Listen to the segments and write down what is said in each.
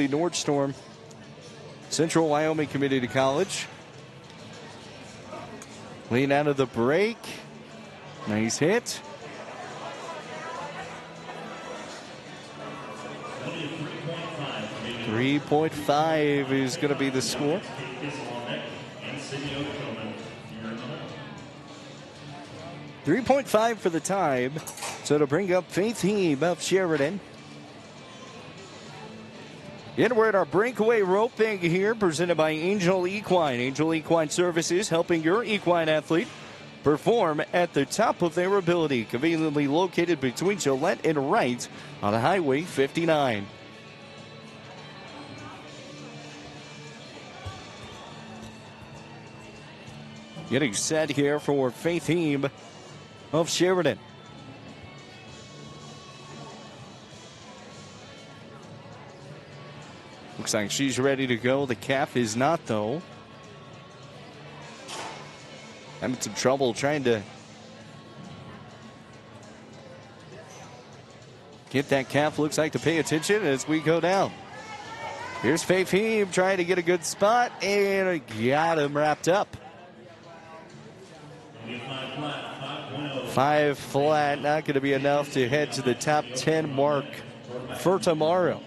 Nordstorm, Central Wyoming Community College. Lean out of the break. Nice hit. .5 is going to be the score. .5 for the time. So it'll bring up Faith Heem of Sheridan. And we're at our breakaway roping here, presented by Angel Equine. Angel Equine Services, helping your equine athlete perform at the top of their ability. Conveniently located between Gillette and Wright on Highway 59. Getting set here for Faith Heem of Sheridan. Looks like she's ready to go. The calf is not, though. Having some trouble trying to get that calf. Looks like to pay attention as we go down. Here's Faith Heem trying to get a good spot, and got him wrapped up. 5 flat, not going to be enough to head to the top 10 mark for tomorrow.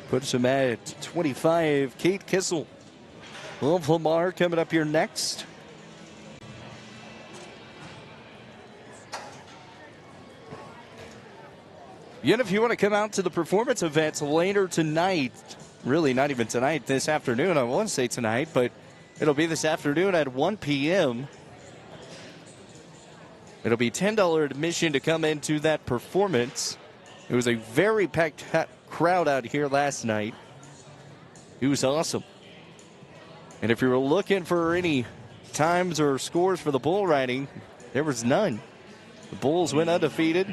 Puts him at 25. Kate Kissel of Lamar coming up here next. Yet if you want to come out to the performance events later tonight, really not even tonight, this afternoon, I want to say tonight, but it'll be this afternoon at 1 p.m. It'll be $10 admission to come into that performance. It was a very packed crowd out here last night. It was awesome. And if you were looking for any times or scores for the bull riding, there was none. The bulls went undefeated.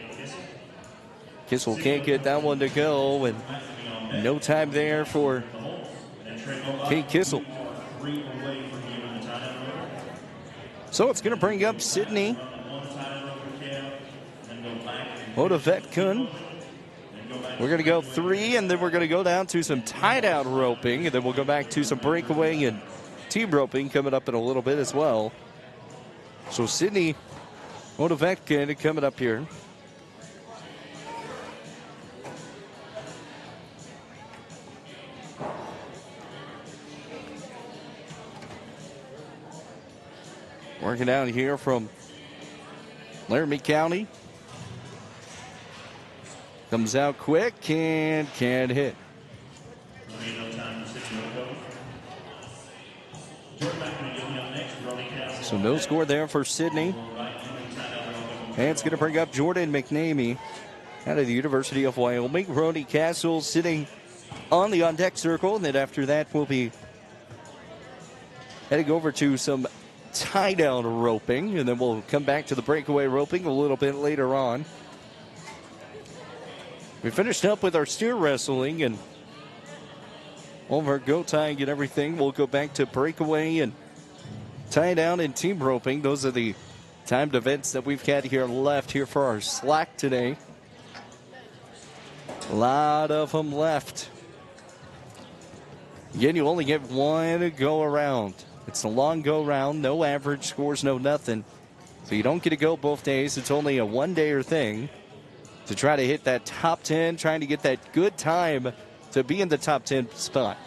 Kissel can't get that one to go, and no time there for Kate Kissel. So it's going to bring up Sydney Odovetkun. We're going to go 3, and then we're going to go down to some tie-down roping, and then we'll go back to some breakaway and team roping coming up in a little bit as well. So Sydney Odovetkun coming up here. Working out here from Laramie County. Comes out quick and can't hit. So no score there for Sydney. And it's going to bring up Jordan McNamee out of the University of Wyoming. Brody Castle sitting on the on-deck circle. And then after that, we'll be heading over to some tie-down roping. And then we'll come back to the breakaway roping a little bit later on. We finished up with our steer wrestling and all of our go tying and everything. We'll go back to breakaway and tie down and team roping. Those are the timed events that we've had here left here for our slack today. A lot of them left. Again, you only get one go around. It's a long go round, no average scores, no nothing. So you don't get to go both days. It's only a one-dayer thing to try to hit that top 10, trying to get that good time to be in the top 10 spot.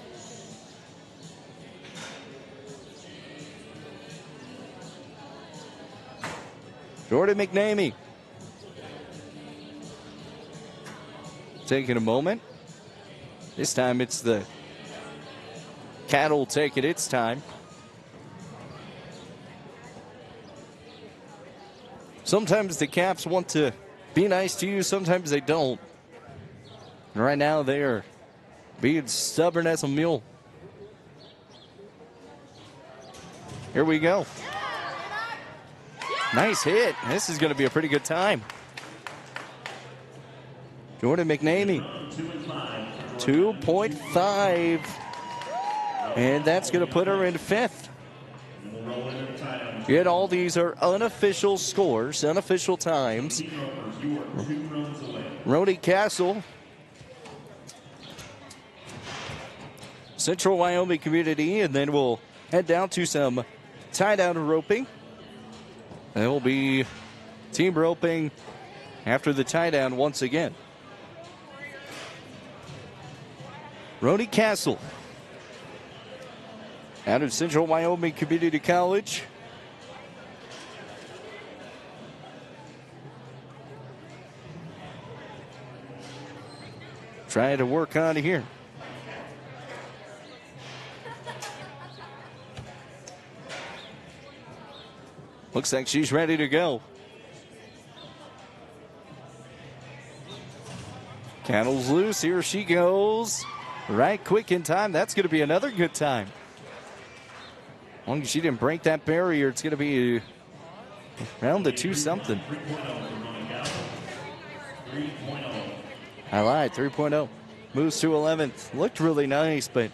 Jordan McNamee taking a moment. This time it's the cattle taking its time. Sometimes the Caps want to be nice to you, sometimes they don't. And right now they are being stubborn as a mule. Here we go. Nice hit. This is going to be a pretty good time. Jordan McNamee, 2.5. And that's going to put her in 5th. Yet all these are unofficial scores, unofficial times. Rody Castle Central Wyoming community, and then we'll head down to some tie-down roping. And it will be team roping after the tie-down once again. Rony Castle out of Central Wyoming Community College. Trying to work on here. Looks like she's ready to go. Candles loose. Here she goes. Right quick in time. That's going to be another good time. As long as she didn't break that barrier, it's going to be around the 2-something. I lied, 3.0. Moves to 11th. Looked really nice, but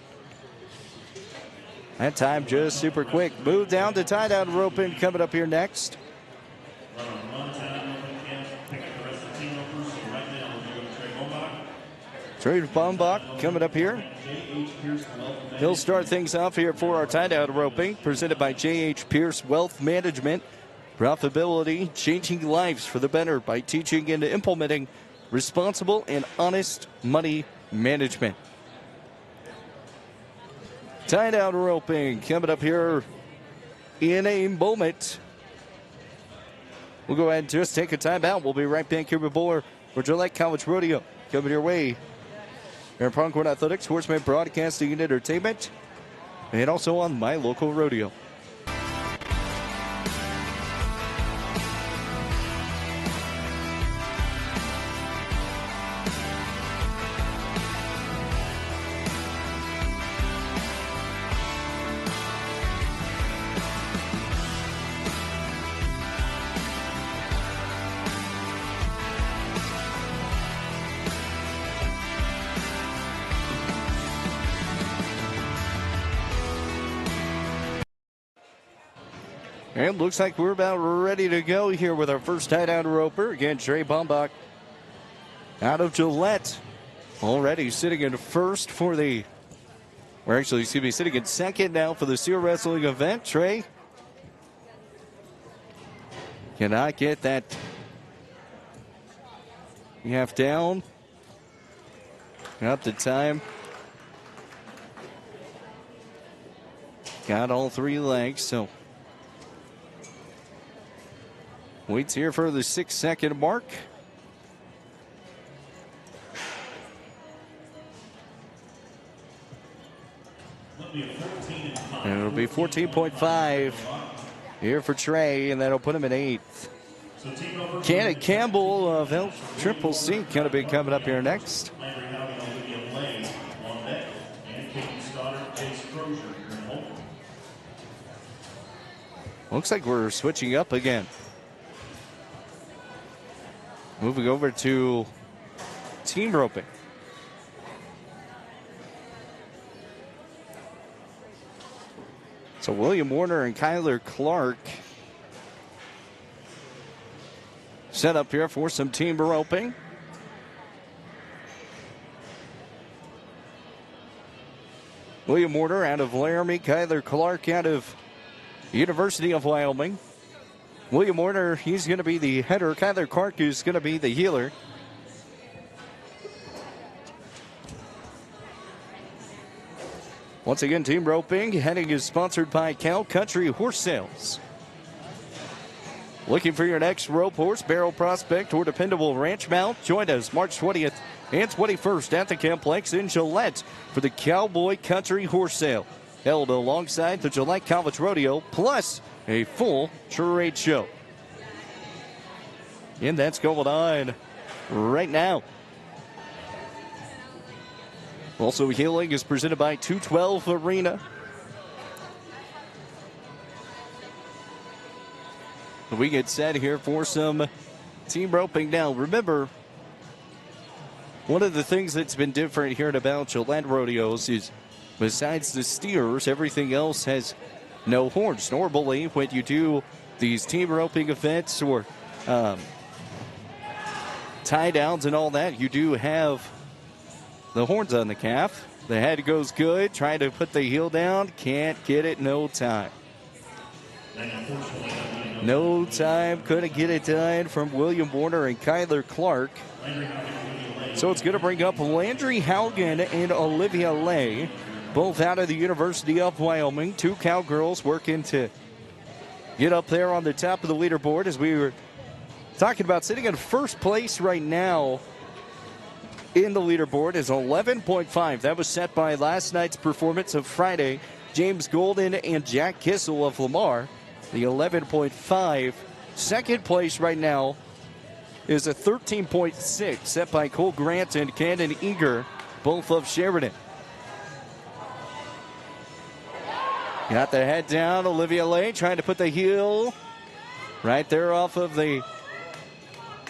that time just super quick. Move down to tie-down roping coming up here next. Trey Bombach coming up here. He'll start things off here for our tie-down roping, presented by J.H. Pierce Wealth Management. Profitability, changing lives for the better by teaching and implementing responsible and honest money management. Tie-down roping coming up here in a moment. We'll go ahead and just take a timeout. We'll be right back here with more for Gillette College Rodeo coming your way. Here Pronghorn Athletics, Horseman Broadcasting and Entertainment, and also on My Local Rodeo. And looks like we're about ready to go here with our first tie-down roper. Again, Trey Bombach out of Gillette. Already sitting in first for the, or actually, excuse me, sitting in second now for the Seal Wrestling event. Trey cannot get that half down. Got the time. Got all three legs, so waits here for the 6-second mark. And it'll be 14.5 here for Trey, and that'll put him in 8th. Kenneth Campbell of L Triple C going to be coming up here next. Looks like we're switching up again. Moving over to team roping. So William Warner and Kyler Clark set up here for some team roping. William Warner out of Laramie, Kyler Clark out of University of Wyoming. William Warner, he's going to be the header. Kyler Clark is going to be the healer. Once again, team roping. Heading is sponsored by Cow Country Horse Sales. Looking for your next rope horse, barrel prospect, or dependable ranch mount? Join us March 20th and 21st at the Complex in Gillette for the Cowboy Country Horse Sale, held alongside the Gillette College Rodeo, plus a full trade show. And that's going on right now. Also, healing is presented by 212 Arena. We get set here for some team roping now. Remember, one of the things that's been different here about Gillette Rodeos is, besides the steers, everything else has no horns. Normally, when you do these team roping events or tie downs and all that, you do have the horns on the calf. The head goes good. Trying to put the heel down. Can't get it. No time. No time. Couldn't get it done from William Warner and Kyler Clark. So it's going to bring up Landry Haugen and Olivia Lay, both out of the University of Wyoming. Two Cowgirls working to get up there on the top of the leaderboard, as we were talking about. Sitting in first place right now in the leaderboard is 11.5. That was set by last night's performance of Friday. James Golden and Jack Kissel of Lamar. The 11.5. Second place right now is a 13.6 set by Cole Grant and Cannon Eager, both of Sheridan. Got the head down. Olivia Lay trying to put the heel right there off of the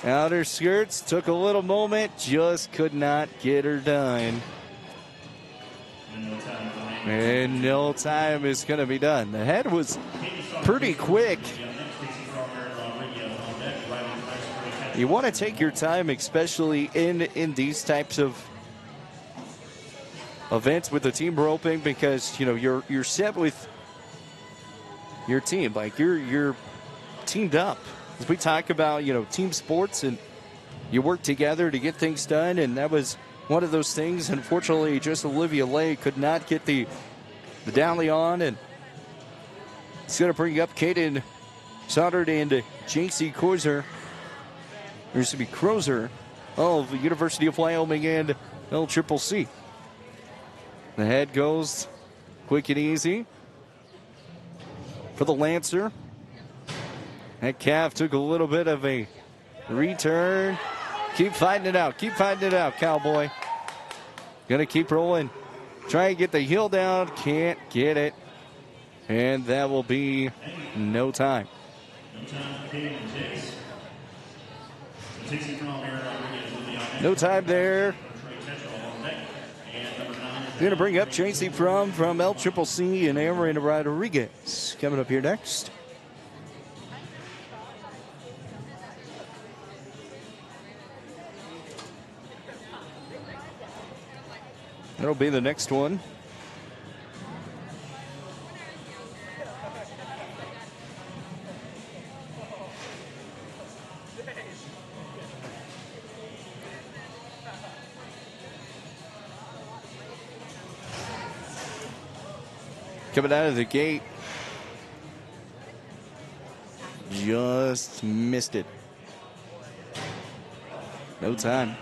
outer skirts. Took a little moment, just could not get her done. And no time is going to be done. The head was pretty quick. You want to take your time, especially in these types of events with the team roping, because you're set with your team. Like you're teamed up. As we talk about team sports, and you work together to get things done, and that was one of those things. Unfortunately, just Olivia Lay could not get the downly on, and it's going to bring up Kaden Soddard and JC Crozer. There used to be Crozer of the University of Wyoming and LCCC. The head goes quick and easy for the Lancer. That calf took a little bit of a return. Keep fighting it out. Keep fighting it out, Cowboy. Gonna keep rolling. Try and get the heel down. Can't get it. And that will be no time. No time there. Going to bring up Tracy from LCCC and Aaron Rodriguez. Coming up here next. That'll be the next one. Coming out of the gate. Just missed it. No time.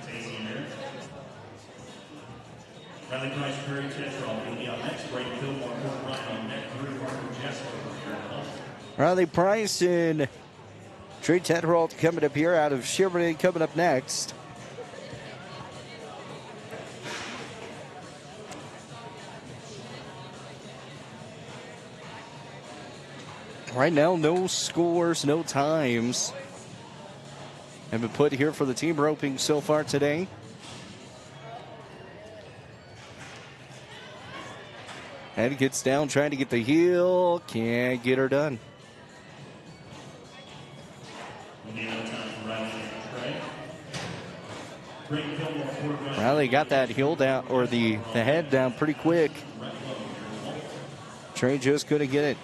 Riley Price and Trey Tetheralt coming up here out of Sheridan, coming up next. Right now, no scores, no times have been put here for the team roping so far today. And gets down, trying to get the heel. Can't get her done. Riley got that heel down, or the head down pretty quick. Trey just couldn't get it.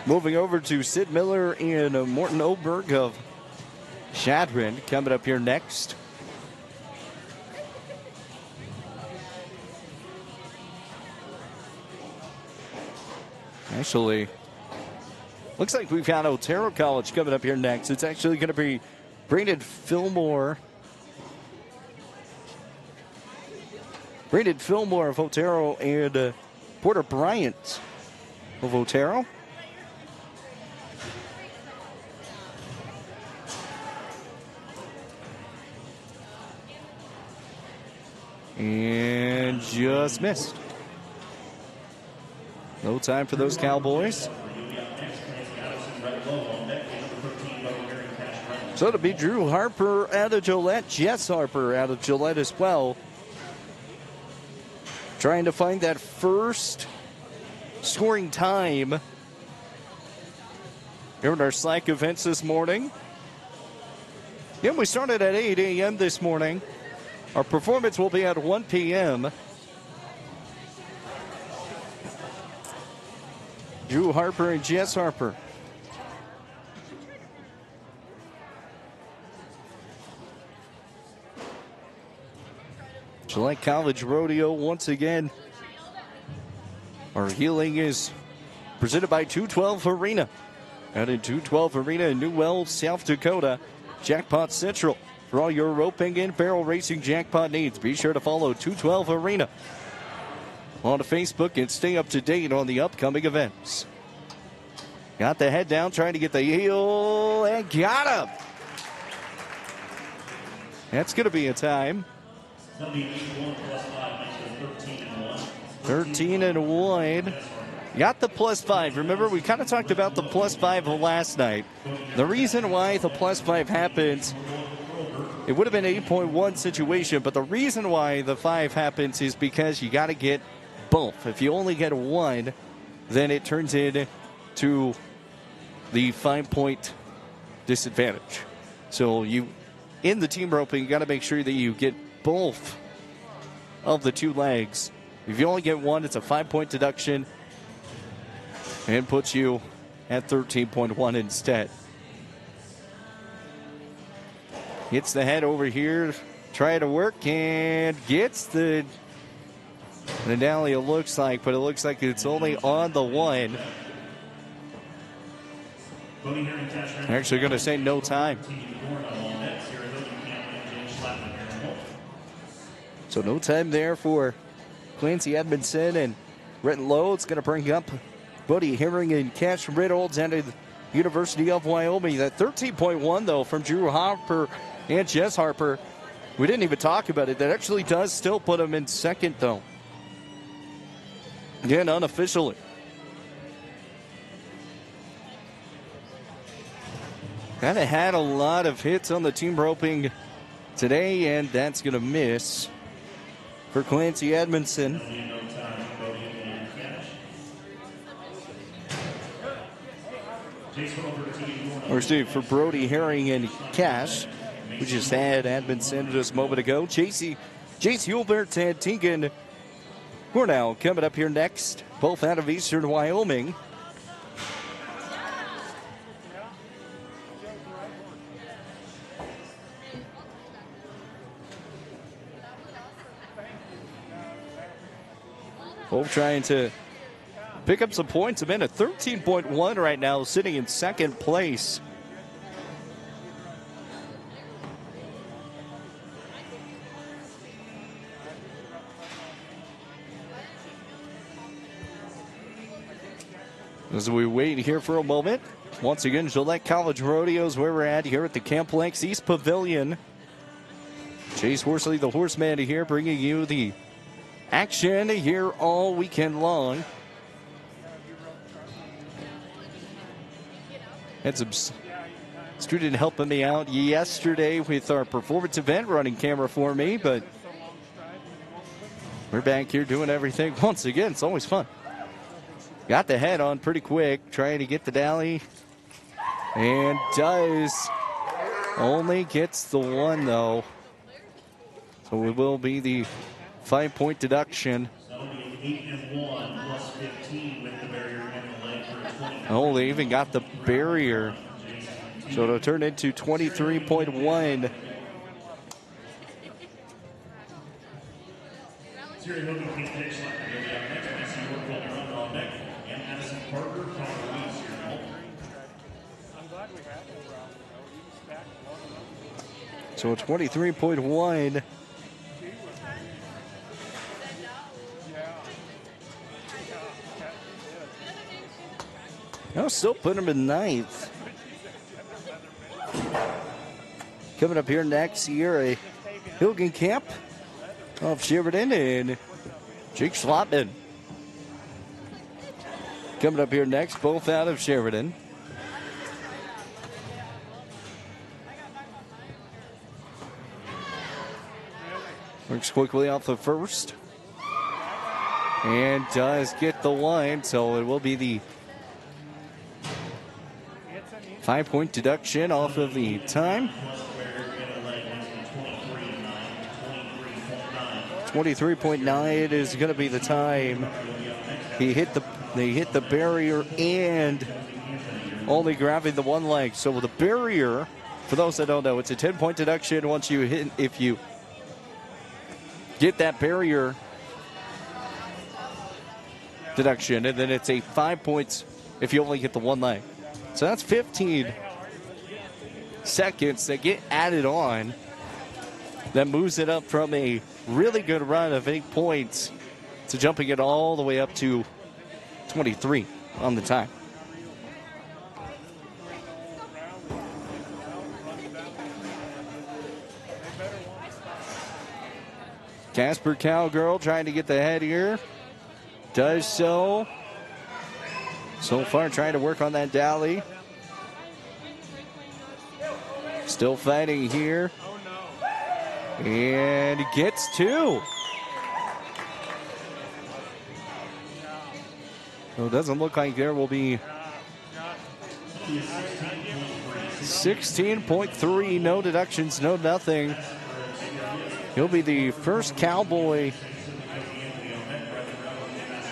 Moving over to Sid Miller and Morton Oberg of Shadron coming up here next. Actually, looks like we've got Otero College coming up here next. It's actually going to be Brandon Fillmore. Brandon Fillmore of Otero and Porter Bryant of Otero. And just missed. No time for those Cowboys. So it'll be Drew Harper out of Gillette, Jess Harper out of Gillette as well. Trying to find that first scoring time here at our Slack events this morning. Yeah, we started at 8 a.m. this morning. Our performance will be at 1 p.m. Drew Harper and Jess Harper. Gillette College Rodeo once again. Our healing is presented by 212 Arena. Out in 212 Arena in New Wells, South Dakota. Jackpot Central. For all your roping and barrel racing jackpot needs, be sure to follow 212 Arena on Facebook and stay up to date on the upcoming events. Got the head down, trying to get the heel, and got him. That's going to be a time. 13-1. Got the +5. Remember, we kind of talked about the +5 last night. The reason why the +5 happens, it would have been an 8.1 situation, but the reason why the 5 happens is because you got to get both. If you only get 1, then it turns into the 5-point disadvantage. So you, in the team roping, you got to make sure that you get both of the 2 legs. If you only get 1, it's a 5-point deduction and puts you at 13.1 instead. Gets the head over here, try to work, and gets the Nadali, it looks like, but it looks like it's only on the 1. Actually going to say no time. So no time there for Clancy Edmondson, and Bretton Lowe. It's going to bring up Buddy Herring and Cash Reynolds out of the University of Wyoming. That 13.1, though, from Drew Harper and Jess Harper. We didn't even talk about it. That actually does still put them in second, though. Again, unofficially. Kind of had a lot of hits on the team roping today, and that's going to miss for Clancy Edmondson. Or Steve, for Brody Herring and Cash. We just had Edmondson just a moment ago. Jace Hulbert and Tegan Cornell coming up here next, both out of Eastern Wyoming. Both trying to pick up some points. I'm in at 13.1 right now, sitting in second place. As we wait here for a moment, once again, Gillette College Rodeo is where we're at here at the Camplex East Pavilion. Chase Horsley, the horseman, here, bringing you the action here all weekend long. Had some student helping me out yesterday with our performance event, running camera for me, but we're back here doing everything once again. It's always fun. Got the head on pretty quick, trying to get the dally, and does. Only gets the 1, though. So it will be the 5-point deduction. Oh, they even got the barrier. So it'll turn into 23.1. So 23.1. I'll still put him in 9th. Coming up here next year, a Hilgenkamp of Sheridan and Jake Schlotman. Coming up here next, both out of Sheridan. Works quickly off the first. And does get the 1, so it will be the 5-point deduction off of the time. 23.9 is going to be the time. They hit the barrier and only grabbing the one leg. So with the barrier, for those that don't know, it's a 10-point deduction once you hit. If you get that barrier deduction, and then it's a 5 points if you only get the one leg. So that's 15 seconds that get added on. That moves it up from a really good run of 8 points to jumping it all the way up to 23 on the time. Casper Cowgirl trying to get the head here. Does so. So far trying to work on that dally. Still fighting here. And gets two. So it doesn't look like there will be 16.3. No deductions, no nothing. He'll be the first Cowboy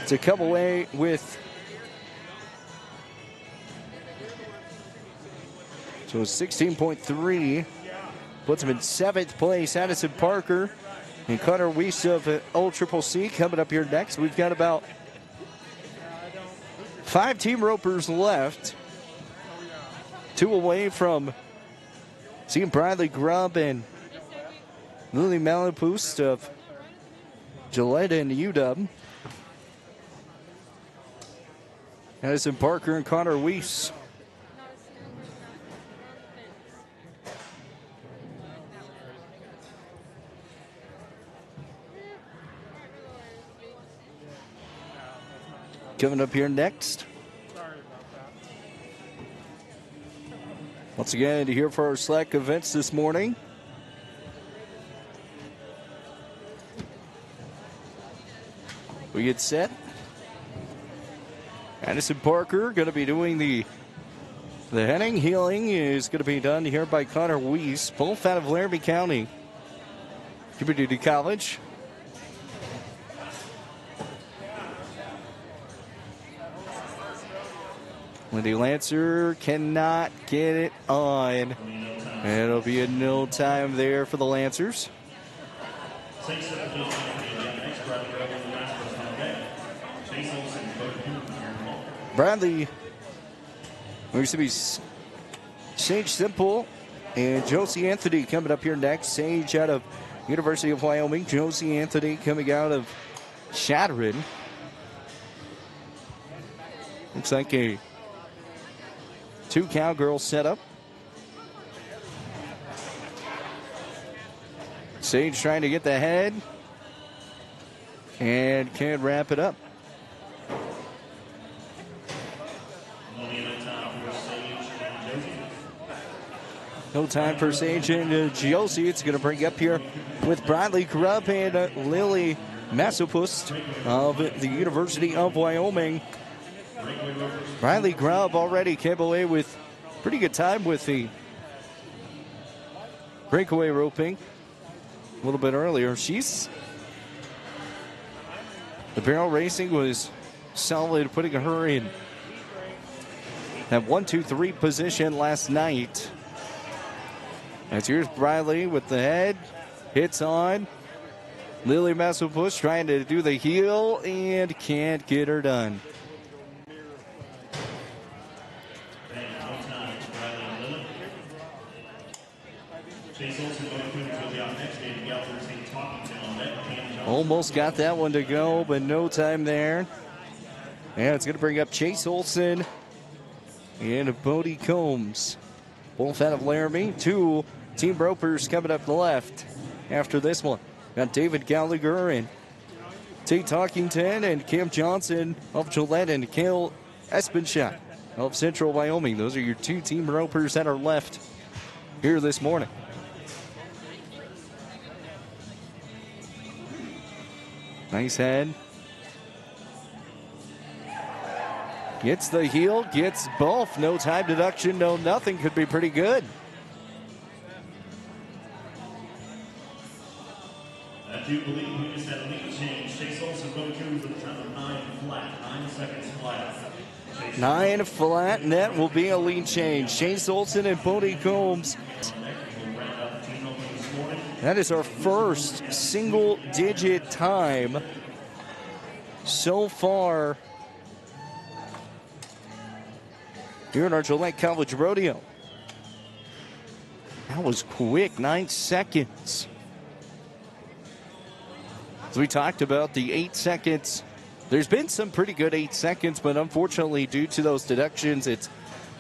to come away with. So 16.3 puts him in 7th place. Addison Parker and Connor Weiss of Old Triple C coming up here next. We've got about 5 team ropers left. 2 away from seeing Bradley Grubb and Lily Malapust of Gillette and UW. Addison Parker and Connor Weiss. Coming up here next. Once again, here for our select events this morning. We get set. Addison Parker going to be doing the heading. Healing is going to be done here by Connor Weiss, both out of Laramie County Community College. Lindy Lancer cannot get it on. And it'll be a no time there for the Lancers. Bradley, we're going to be Sage Simple and Josie Anthony coming up here next. Sage out of University of Wyoming. Josie Anthony coming out of Shattering. Looks like a 2 cowgirl setup. Sage trying to get the head and can't wrap it up. No time for Sage and Josie. It's going to bring up here with Bradley Grubb and Lily Massopust of the University of Wyoming. Bradley Grubb already came away with pretty good time with the breakaway roping a little bit earlier. The barrel racing was solid, putting her in that 1-2-3 position last night. As here's Bradley with the head, hits on. Lily Massopust trying to do the heel and can't get her done. Almost got that one to go, but no time there. And it's going to bring up Chase Olson and Bodie Combs. Both out of Laramie. 2 team ropers coming up the left after this one. Got David Gallagher and Tate Talkington and Cam Johnson of Gillette and Cale Espenshot of Central Wyoming. Those are your 2 team ropers that are left here this morning. Nice head. Gets the heel, gets both. No time deduction, no nothing. Could be pretty good. That Jubilee, who is Points at lead change. Chase Olsen, Road Crews with a time of 9 flat. 9 seconds flat. 9 flat, and that will be a lead change. Chase Olsen and Bodie Combs. That is our first single-digit time so far here at our Gillette College Rodeo. That was quick, 9 seconds. As we talked about the 8 seconds, there's been some pretty good 8 seconds, but unfortunately due to those deductions, it's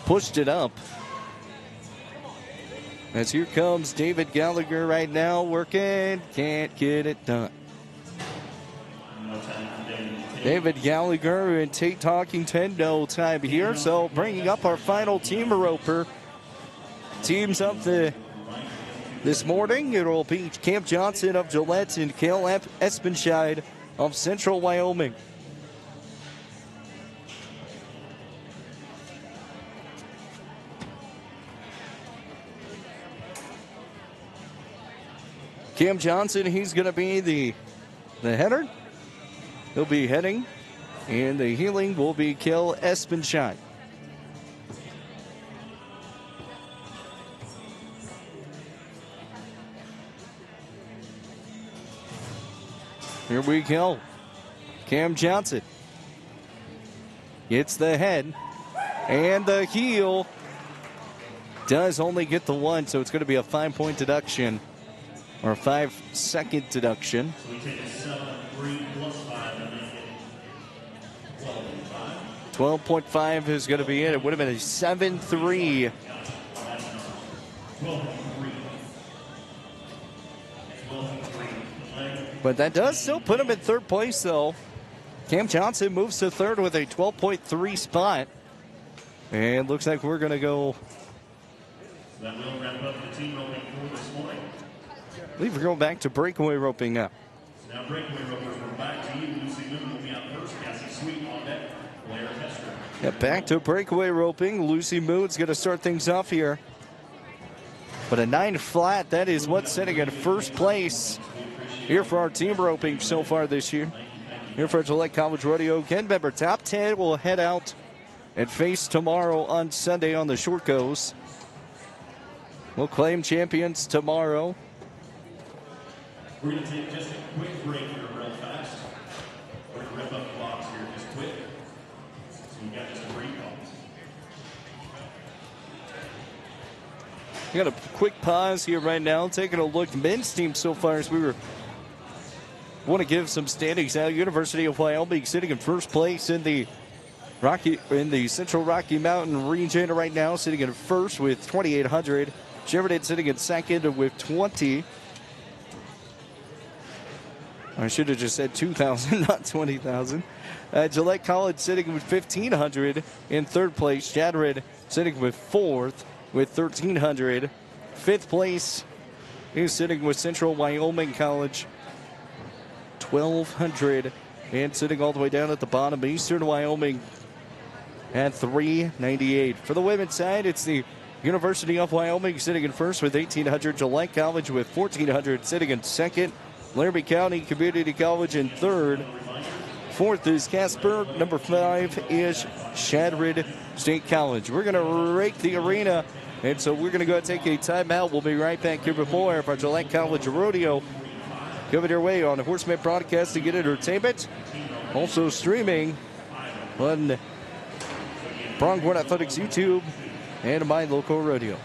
pushed it up. As here comes David Gallagher right now working, can't get it done. David Gallagher and Tate Talkington, no time here. So bringing up our final team roper. Teams up this morning. It will be Cam Johnson of Gillette and Cale Espenscheid of Central Wyoming. Cam Johnson, he's going to be the header. He'll be heading, and the heeling will be Cale Espenscheid. Here we go. Cam Johnson gets the head, and the heel does only get the one, so it's going to be a 5-point deduction. Or a 5-second deduction. So we take a 7-3 plus 5 and make it 12.5. 12.5 is going to be it. It would have been a 7-3. 12.3. But that does still put him in third place, though. Cam Johnson moves to third with a 12.3 spot. And looks like we're going to go. That will wrap up the team roping for this morning. I believe we're going back to breakaway roping now. Now breakaway ropers, we're back to you. Lucy Moon will be out first. Cassie Sweet on deck. Blair Tester. Yeah, back to breakaway roping. Lucy Moon's going to start things off here. But a 9 flat, that is what's setting in first place here for our team roping so far this year. Here for Gillette College Rodeo. Again, remember, top 10 will head out and face tomorrow on Sunday on the short goes. We'll claim champions tomorrow. We're going to take just a quick break here real fast. We're going to rip up the box here just quick. So we've got just a break pause. We got a quick pause here right now. Taking a look. Men's team so far as we want to give some standings now. University of Wyoming sitting in first place in the Central Rocky Mountain region right now, sitting in first with 2,800. Sheridan sitting in second with 20. I should have just said 2,000, not 20,000. Gillette College sitting with 1,500 in third place. Shadred sitting with fourth with 1,300. Fifth place is sitting with Central Wyoming College, 1,200. And sitting all the way down at the bottom, Eastern Wyoming at 398. For the women's side, it's the University of Wyoming sitting in first with 1,800. Gillette College with 1,400 sitting in second. Laramie County Community College in third. Fourth is Casper. Number 5 is Shadred State College. We're going to rake the arena, and so we're going to go and take a timeout. We'll be right back here before our Gillette College Rodeo coming your way on Horseman Broadcasting and Entertainment. Also streaming on Pronghorn Athletics YouTube and My Local Rodeo.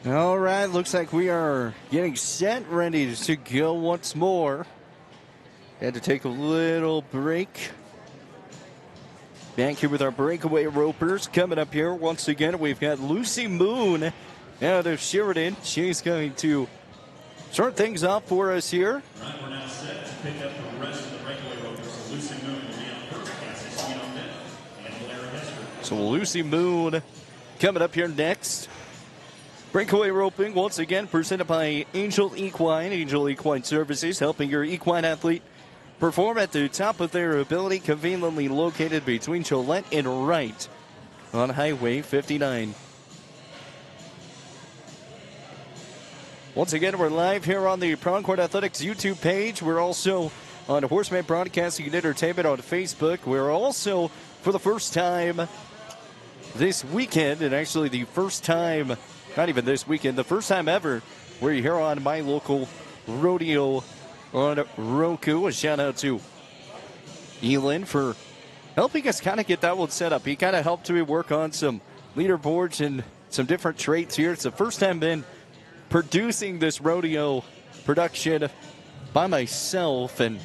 All right, looks like we are getting set, ready to go once more. Had to take a little break. Back here with our breakaway ropers. Coming up here once again, we've got Lucy Moon out of Sheridan. She's going to start things off for us here. All right, we're now set to pick up the rest of the breakaway ropers. So Lucy Moon will be on first, Cassie Sweet on net, and Blair Hester. So Lucy Moon coming up here next. Breakaway roping, once again, presented by Angel Equine Services, helping your equine athlete perform at the top of their ability, conveniently located between Gillette and Wright on Highway 59. Once again, we're live here on the Pronghorn Athletics YouTube page. We're also on Horseman Broadcasting and Entertainment on Facebook. We're also, for the first time this weekend, and actually the first time, not even this weekend, the first time ever, we're here on My Local Rodeo on Roku. A shout out to Elin for helping us kind of get that one set up. He kind of helped me work on some leaderboards and some different traits here. It's the first time been producing this rodeo production by myself, and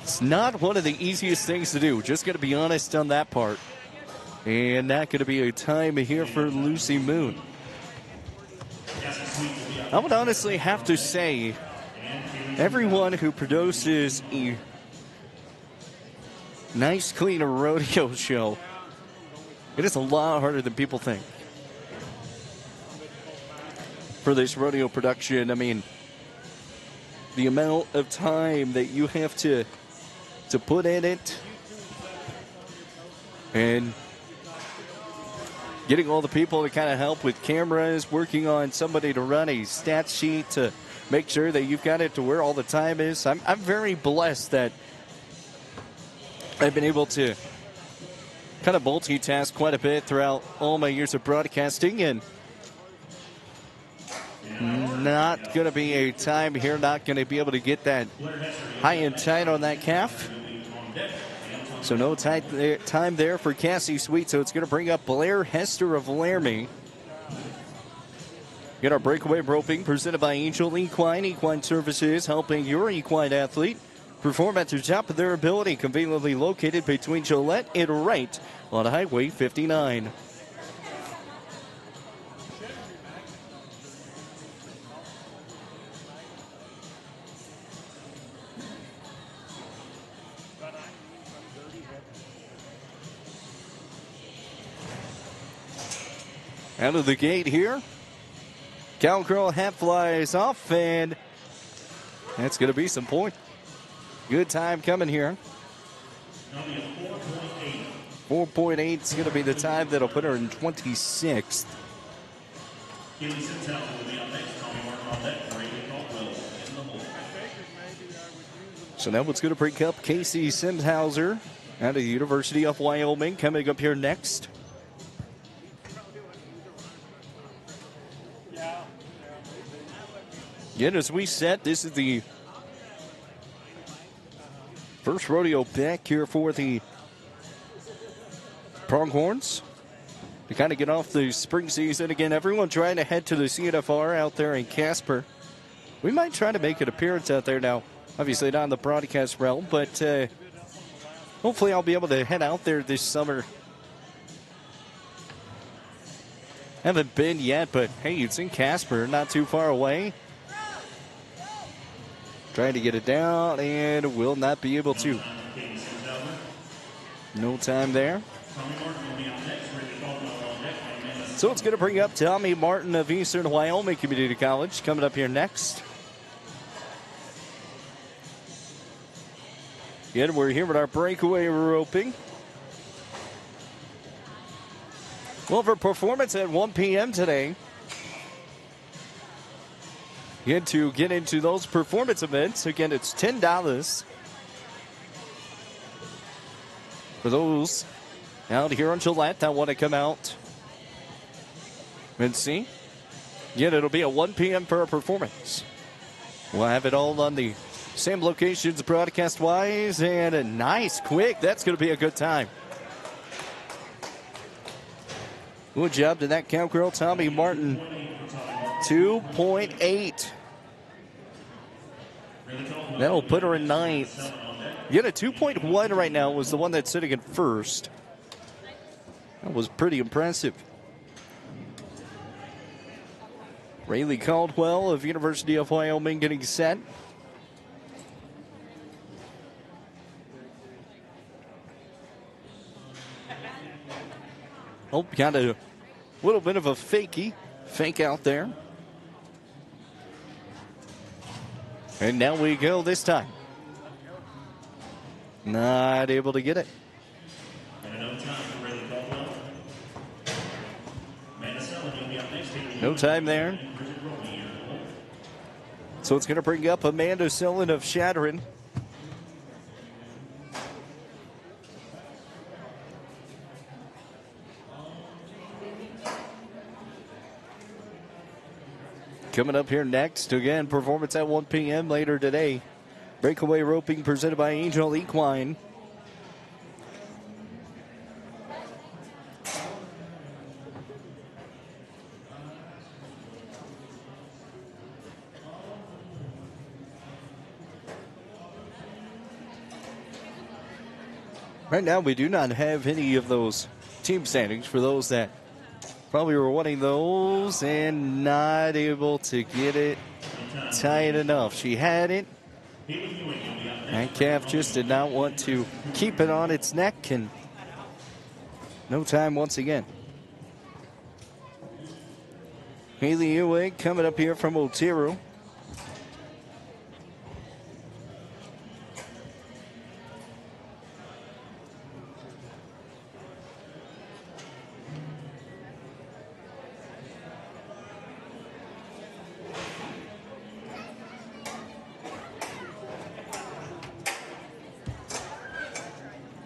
it's not one of the easiest things to do. Just going to be honest on that part. And not going to be a time here for Lucy Moon. I would honestly have to say, everyone who produces a nice, clean rodeo show, it is a lot harder than people think. For this rodeo production, I mean, the amount of time that you have to put in it, And getting all the people to kind of help with cameras, working on somebody to run a stat sheet to make sure that you've got it to where all the time is. I'm very blessed that I've been able to kind of multitask quite a bit throughout all my years of broadcasting, and not going to be a time here, not going to be able to get that high and tight on that calf. So no time there for Cassie Sweet, so it's going to bring up Blair Hester of Laramie. Get our breakaway roping presented by Angel Equine. Equine Services, helping your equine athlete perform at the top of their ability. Conveniently located between Gillette and Wright on Highway 59. Out of the gate here. Cowgirl hat flies off, and that's going to be some point. Good time coming here. 4.8 is going to be the time that'll put her in 26th. So now what's going to bring up Casey Simshauser out of the University of Wyoming coming up here next. Again, as we said, this is the first rodeo back here for the Pronghorns to kind of get off the spring season. Again, everyone trying to head to the CNFR out there in Casper. We might try to make an appearance out there now. Obviously not in the broadcast realm, but hopefully I'll be able to head out there this summer. Haven't been yet, but hey, it's in Casper, not too far away. Trying to get it down and will not be able to. No time there. So it's going to bring up Tommy Martin of Eastern Wyoming Community College coming up here next. Again, we're here with our breakaway roping. Well, for performance at 1 p.m. today. Again, to get into those performance events, again, it's $10 for those out here on Gillette that want to come out and see. Again, it'll be at 1 p.m. for a performance. We'll have it all on the same locations broadcast-wise, and a nice, quick. That's going to be a good time. Good job to that cowgirl, Tommy Martin. 2.8. That'll put her in 9th. Yet a 2.1 right now was the one that's sitting in first. That was pretty impressive. Rayleigh Caldwell of University of Wyoming getting set. Oh, got a little bit of a fake out there. And now we go this time. Not able to get it. No time there. So it's going to bring up Amanda Sillen of Shadron. Coming up here next, again, performance at 1 p.m. later today. Breakaway roping presented by Angel Equine. Right now, we do not have any of those team standings for those that probably were wanting those and not able to get it tight enough. She had it. That calf just did not want to keep it on its neck, and no time once again. Haley Ewing coming up here from Otero.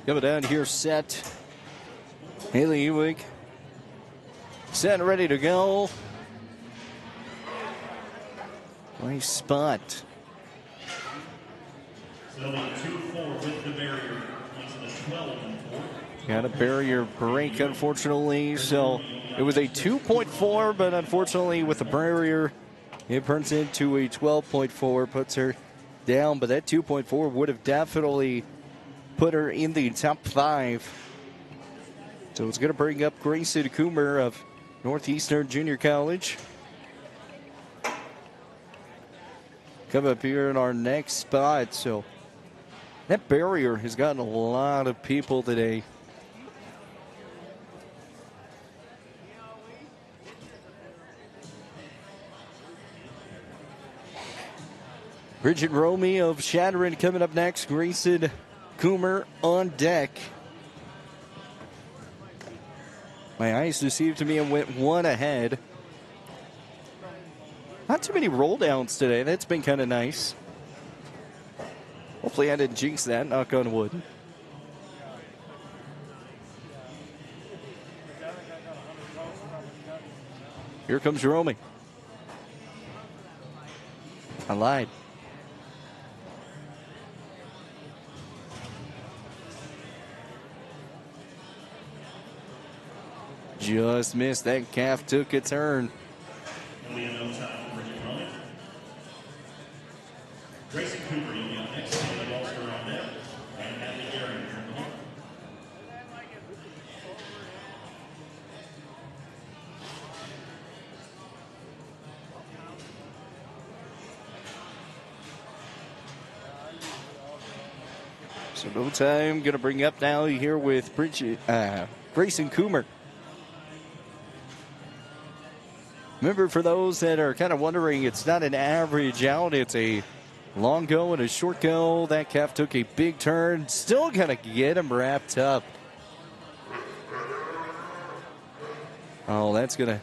Coming down here, set. Haley Ewig. Set and ready to go. Nice spot. So 2-4 with the barrier. Makes it a 12-4. Got a barrier break, unfortunately. So it was a 2.4, but unfortunately with the barrier, it turns into a 12.4, puts her down. But that 2.4 would have definitely put her in the top 5. So it's going to bring up Grayson Coomer of Northeastern Junior College. Come up here in our next spot. So that barrier has gotten a lot of people today. Bridget Romey of Shadron coming up next. Grayson Coomer on deck. My eyes deceived me and went one ahead. Not too many roll downs today. That's been kind of nice. Hopefully I didn't jinx that, knock on wood. Here comes Romey. I lied. Just missed. That calf took a turn. We have no time for Bridget Romey. Grayson Cooper, you'll be up next. The Bolster on deck. And Natalie Gehring here in the home. So no time. Going to bring up now here with Bridget, Grayson Coomer. Remember, for those that are kind of wondering, it's not an average out. It's a long go and a short go. That calf took a big turn. Still going to get him wrapped up. Oh, that's going to...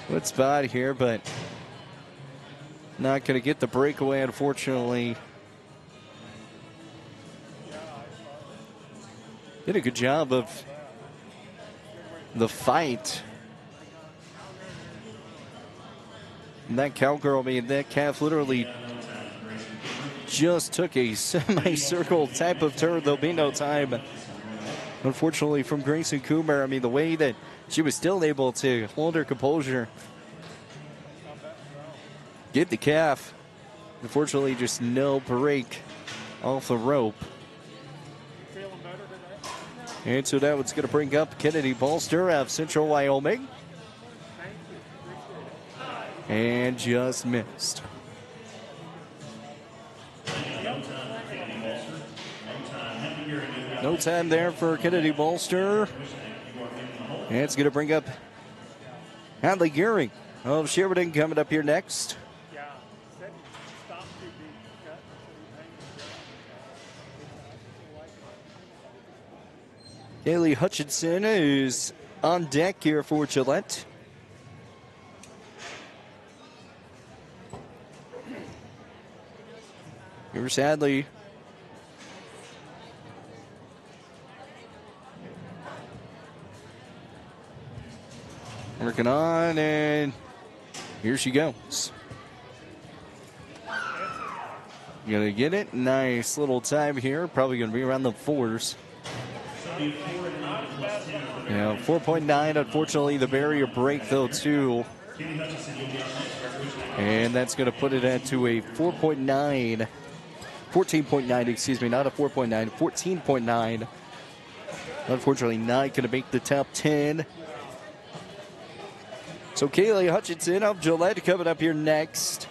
good spot here, but not going to get the breakaway, unfortunately. Did a good job of the fight. And that cowgirl, I mean, that calf literally just took a semicircle type of turn. There'll be no time, unfortunately, from Grayson Coomer. I mean, the way that she was still able to hold her composure, get the calf. Unfortunately, just no break off the rope. And so that one's going to bring up Kennedy Bolster of Central Wyoming. And just missed. No time there for Kennedy Bolster. And it's going to bring up Hadley Gehring of Sheridan coming up here next. Kaylee Hutchinson is on deck here for Gillette. Here's Hadley. Working on, and here she goes. Gonna get it. Nice little time here. Probably gonna be around the 4s. Yeah, 4.9. Unfortunately, the barrier break, though, too. And that's going to put it into a 4.9. 14.9, excuse me, not a 4.9, 14.9. Unfortunately, not going to make the top 10. So Kaylee Hutchinson of Gillette coming up here next.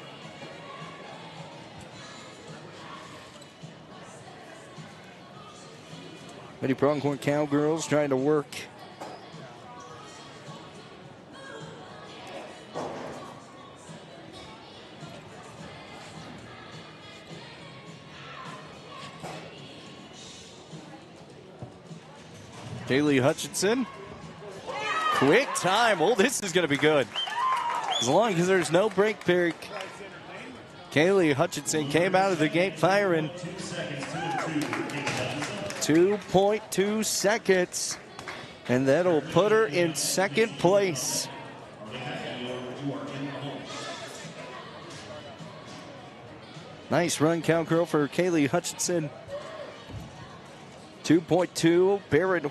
Many Pronghorn Cowgirls trying to work. Kaylee Hutchinson. Quick time. Oh, this is going to be good. As long as there's no break. Kaylee Hutchinson came out of the gate firing. 2.2 seconds. And that'll put her in second place. Nice run, cowgirl, for Kaylee Hutchinson. 2.2.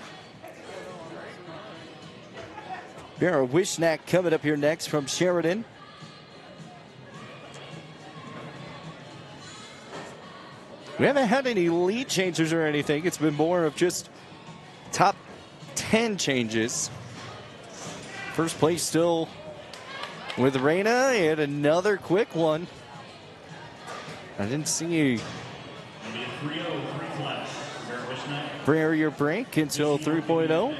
Barrett Wishnack coming up here next from Sheridan. We haven't had any lead changes or anything. It's been more of just top 10 changes. First place still with Reyna, and another quick one. I didn't see barrier break until 3.0.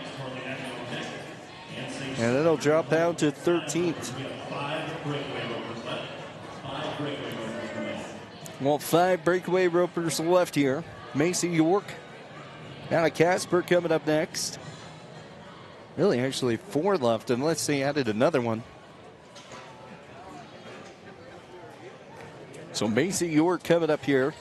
And it'll drop down to 13th. Well, 5 breakaway ropers left here. Macy York out of Casper coming up next. Really, actually 4 left, unless they added another one. So Macy York coming up here.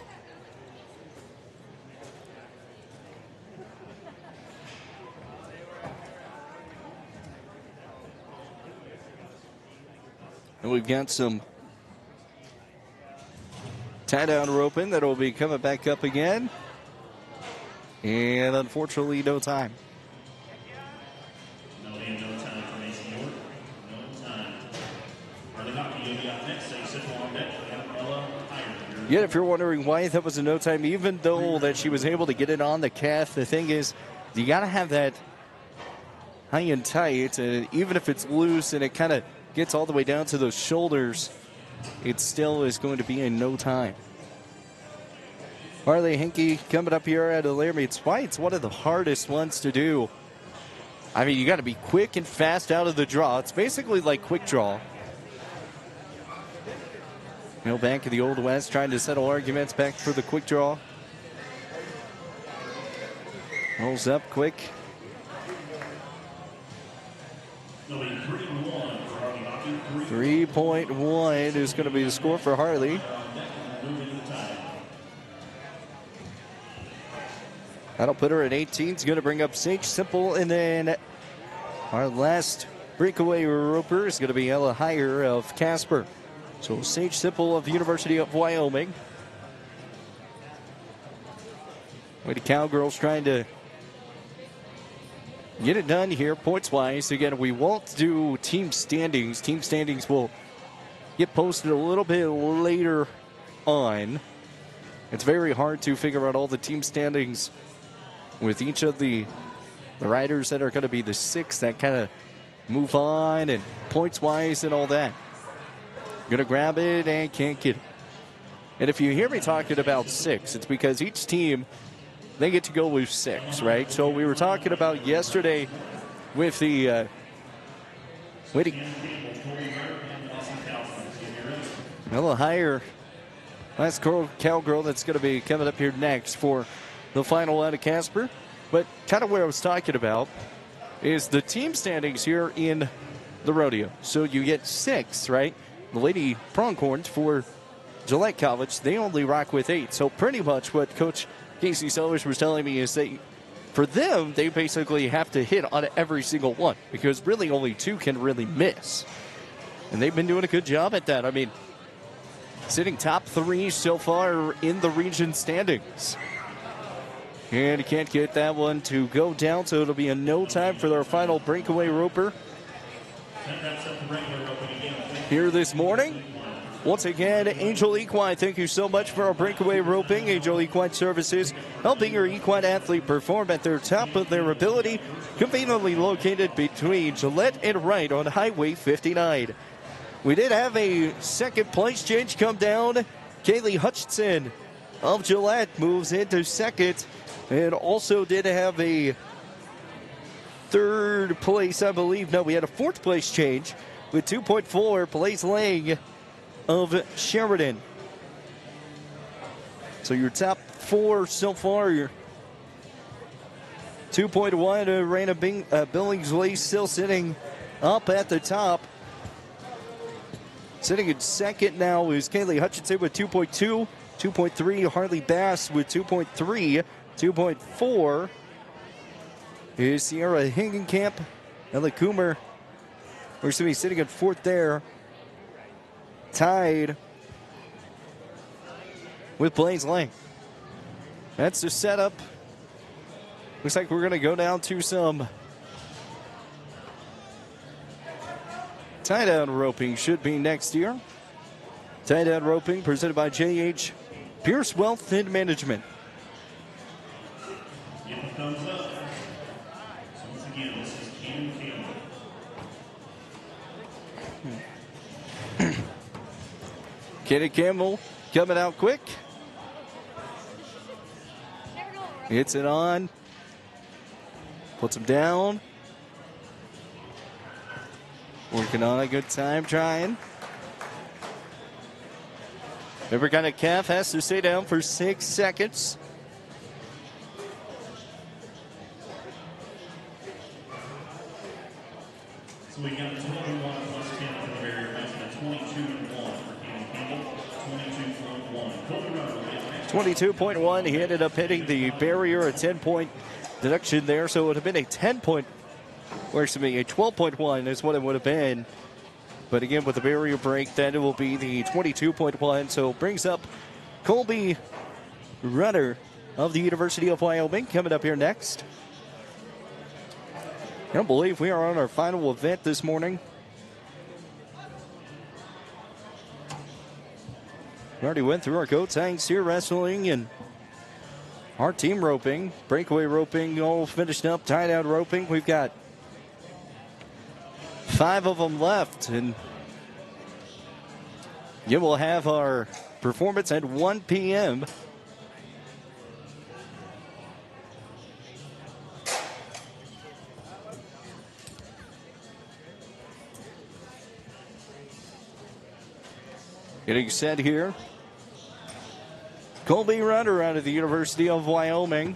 And we've got some tie-down roping that will be coming back up again. And unfortunately, no time. No time for Macy York. No time. Early hockey will be up next. Say sit on deck. Yet, if you're wondering why that was a no time, even though that she was able to get it on the calf, the thing is, you got to have that high and tight, and even if it's loose and it kind of gets all the way down to those shoulders, it still is going to be in no time. Harley Hinkie coming up here out of Laramie. It's why it's one of the hardest ones to do. I mean, you got to be quick and fast out of the draw. It's basically like quick draw. You know, back in the Old West, trying to settle arguments back for the quick draw. Rolls up quick. 3.1 is going to be the score for Harley. That'll put her at 18. It's going to bring up Sage Simple. And then our last breakaway roper is going to be Ella Heyer of Casper. So Sage Simple of the University of Wyoming. Way to Cowgirls trying to get it done here points-wise. Again, we won't do team standings. Team standings will get posted a little bit later on. It's very hard to figure out all the team standings with each of the riders that are going to be the 6 that kind of move on and points-wise and all that. Going to grab it and can't get it. And if you hear me talking about 6, it's because each team, they get to go with 6, right? So we were talking about yesterday with the Ella Heyer, last cowgirl that's going to be coming up here next for the final out of Casper. But kind of where I was talking about is the team standings here in the rodeo. So you get 6, right? The Lady Pronghorns for Gillette College, they only rock with 8. So pretty much what Coach Casey Sellers was telling me is that for them, they basically have to hit on every single one because really only 2 can really miss. And they've been doing a good job at that. I mean, sitting top 3 so far in the region standings. And you can't get that one to go down, so it'll be a no time for their final breakaway roper here this morning. Once again, Angel Equine, thank you so much for our breakaway roping. Angel Equine Services, helping your equine athlete perform at their top of their ability. Conveniently located between Gillette and Wright on Highway 59. We did have a second place change come down. Kaylee Hutchinson of Gillette moves into second. And also did have a third place, I believe. No, we had a fourth place change with 2.4 Blaze Lang of Sheridan. So your top 4 so far, your 2.1, Raina Billingsley still sitting up at the top. Sitting in second now is Kaylee Hutchinson with 2.2. 2.3, Harley Bass with 2.3. 2.4 is Sierra Hingenkamp. Ella Coomer, we're sitting at fourth there. Tied with Blaze Lang. That's the setup. Looks like we're going to go down to some tie-down roping. Should be next year. Tie-down roping presented by J.H. Pierce Wealth and Management. Give a thumbs up. So once again, this is Cam Campbell. Kenny Campbell coming out quick. Hits it on. Puts him down. Working on a good time trying. Every kind of calf has to stay down for 6 seconds. So we got 21 plus 10 for the barrier match, and 22-1 for Cam Campbell. 22.1. Colby Runner will get next. 22.1. He ended up hitting the barrier, a 10-point deduction there, so it would have been a 10-point, or excuse me, a 12.1 is what it would have been. But again, with the barrier break, then it will be the 22.1. So it brings up Colby Runner of the University of Wyoming coming up here next. I don't believe we are on our final event this morning. We already went through our goat tang, steer wrestling, and our team roping, breakaway roping, all finished up, tie-down roping. We've got 5 of them left, and yeah, we'll have our performance at 1 p.m. Getting set here. Colby Runner out of the University of Wyoming.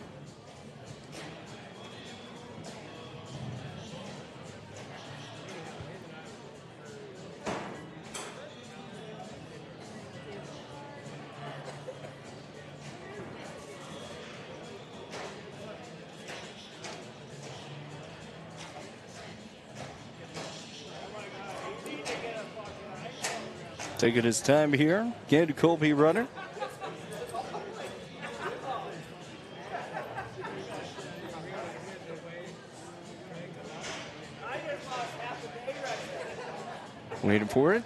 Taking his time here. Again to Colby Runner. Waiting for it.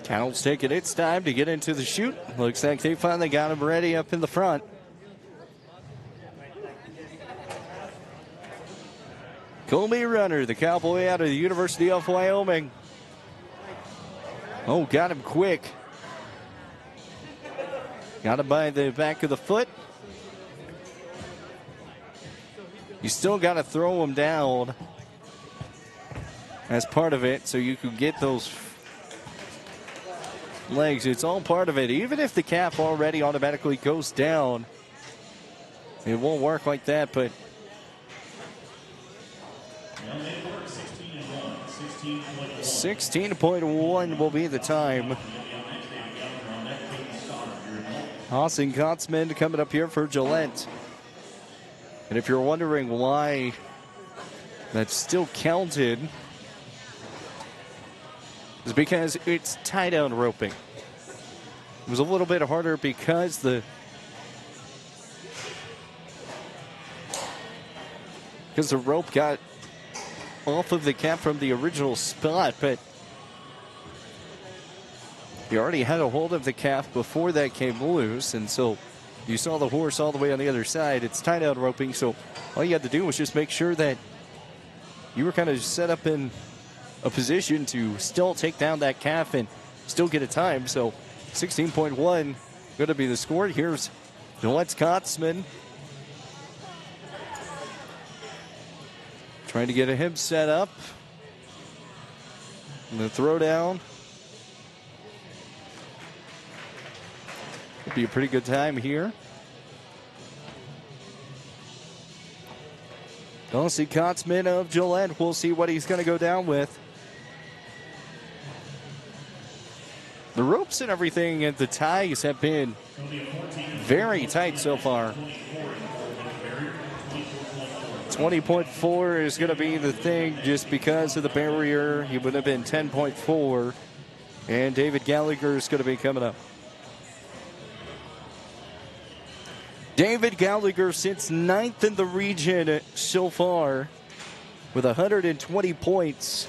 Cowell's taking its time to get into the chute. Looks like they finally got him ready up in the front. Colby Runner, the cowboy out of the University of Wyoming. Oh, got him quick. Got him by the back of the foot. You still got to throw him down as part of it so you can get those legs. It's all part of it. Even if the calf already automatically goes down, it won't work like that, but 16.1 will be the time. Austin Kotzman coming up here for Gillette. And if you're wondering why that's still counted, it's because it's tie-down roping. It was a little bit harder because the rope got off of the calf from the original spot, but you already had a hold of the calf before that came loose, and so you saw the horse all the way on the other side. It's tie-down roping, so all you had to do was just make sure that you were kind of set up in a position to still take down that calf and still get a time. So 16.1 going to be the score. Here's Gillette Kotzman trying to get a hip set up. And the throw down. Could be a pretty good time here. Austin Kotzman of Gillette. We'll see what he's going to go down with. ups and everything, and the ties have been very tight so far. 20.4 is going to be the thing just because of the barrier. He would have been 10.4, and David Gallagher is going to be coming up. David Gallagher sits 9th in the region so far with 120 points.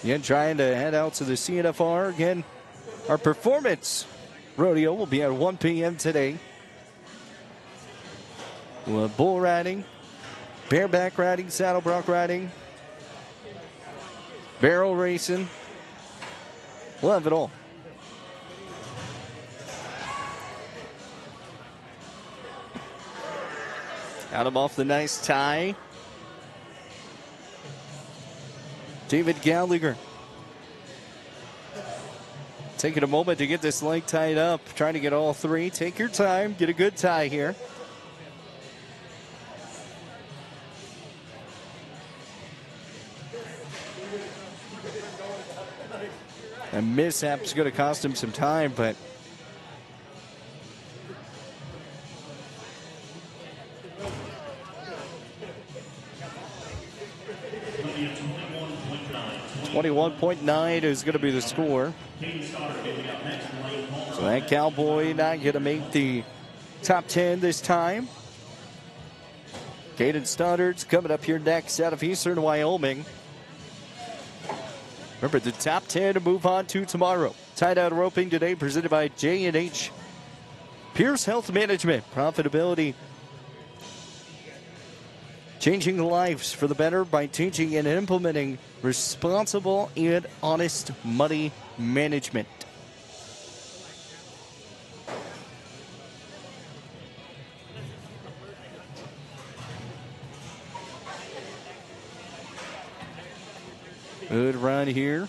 Again, trying to head out to the CNFR. Again, our performance rodeo will be at 1 p.m. today. We'll have bull riding, bareback riding, saddle bronc riding, barrel racing. We'll have it all. Got him off the nice tie. David Gallagher taking a moment to get this leg tied up, trying to get all three. Take your time, get a good tie here. A mishap is going to cost him some time, but .9 is going to be the score. So that Cowboy not going to make the top 10 this time. Caden Stoddard's coming up here next out of Eastern Wyoming. Remember, the top 10 to move on to tomorrow. Tied out roping today presented by J&H Pierce Health Management. Profitability. Changing lives for the better by teaching and implementing responsible and honest money management. Good run here.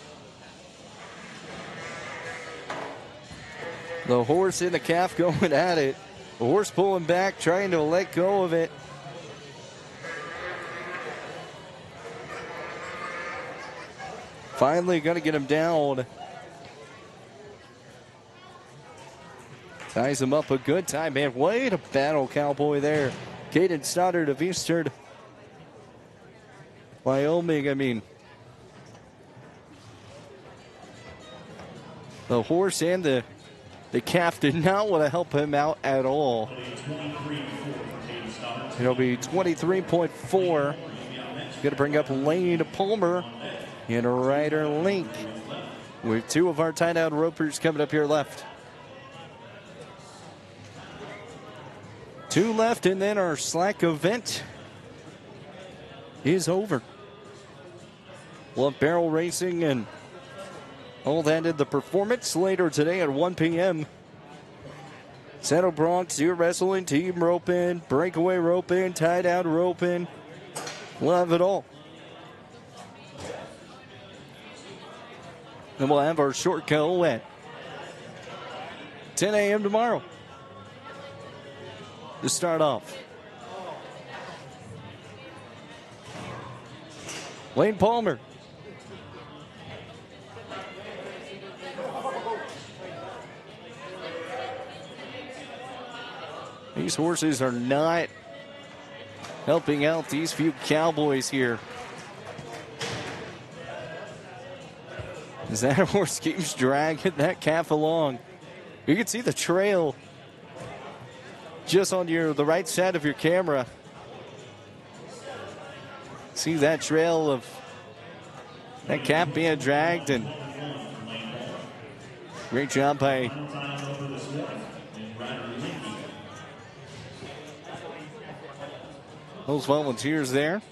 The horse and the calf going at it. The horse pulling back, trying to let go of it. Finally going to get him down. Ties him up a good time, man. Way to battle Cowboy there. Caden Stoddard of Eastern Wyoming. I mean, the horse and the calf did not want to help him out at all. It'll be 23.4. Going to bring up Lane Palmer and Ryder Link with two of our tied-out ropers coming up here left. Two left, and then our slack event is over. We'll have barrel racing and all that in the performance later today at 1 p.m. Saddle bronc, steer wrestling, team roping, breakaway roping, tied-out roping. We'll have it all. And we'll have our short go at 10 a.m. tomorrow to start off. Lane Palmer. These horses are not helping out these few Cowboys here. As that horse keeps dragging that calf along. You can see the trail just on the right side of your camera. See that trail of that calf being dragged, and great job by those volunteers there.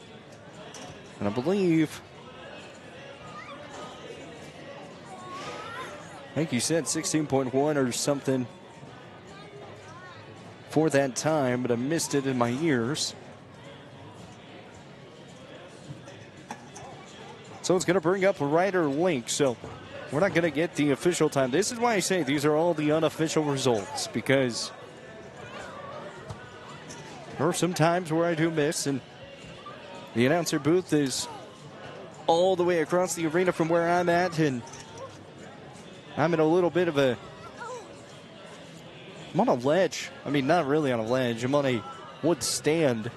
And I believe, I think you said 16.1 or something for that time, but I missed it in my ears. So it's going to bring up Ryder Link. So we're not going to get the official time. This is why I say these are all the unofficial results, because there are some times where I do miss, and the announcer booth is all the way across the arena from where I'm at, and I'm in a little bit of I'm on a ledge. I mean, not really on a ledge. I'm on a wood stand.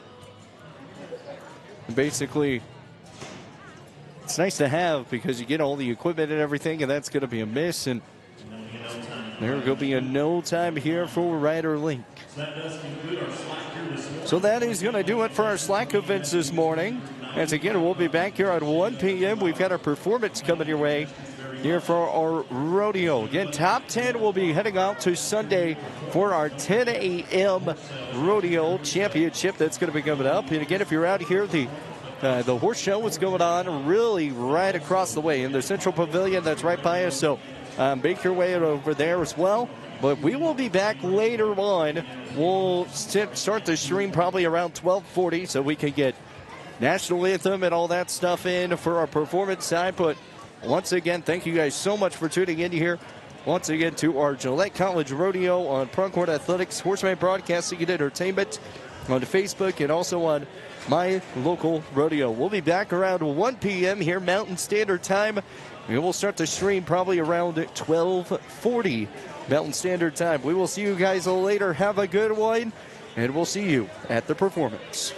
And basically, it's nice to have because you get all the equipment and everything, and that's going to be a miss. And there will be a no time here for Ryder Link. So that is going to do it for our slack events this morning. As again, we'll be back here at 1 p.m. We've got our performance coming your way here for our rodeo. Again, top 10 will be heading out to Sunday for our 10 a.m. rodeo championship. That's going to be coming up. And again, if you're out here, the horse show is going on really right across the way in the Central Pavilion. That's right by us. So make your way over there as well. But we will be back later on. We'll start the stream probably around 12:40 so we can get national anthem and all that stuff in for our performance side. But once again, thank you guys so much for tuning in here. Once again to our Gillette College Rodeo on Pronghorn Athletics, Horseman Broadcasting and Entertainment on Facebook and also on My Local Rodeo. We'll be back around 1 p.m. here Mountain Standard Time. And we'll start the stream probably around 12:40 Mountain Standard Time. We will see you guys later. Have a good one, and we'll see you at the performance.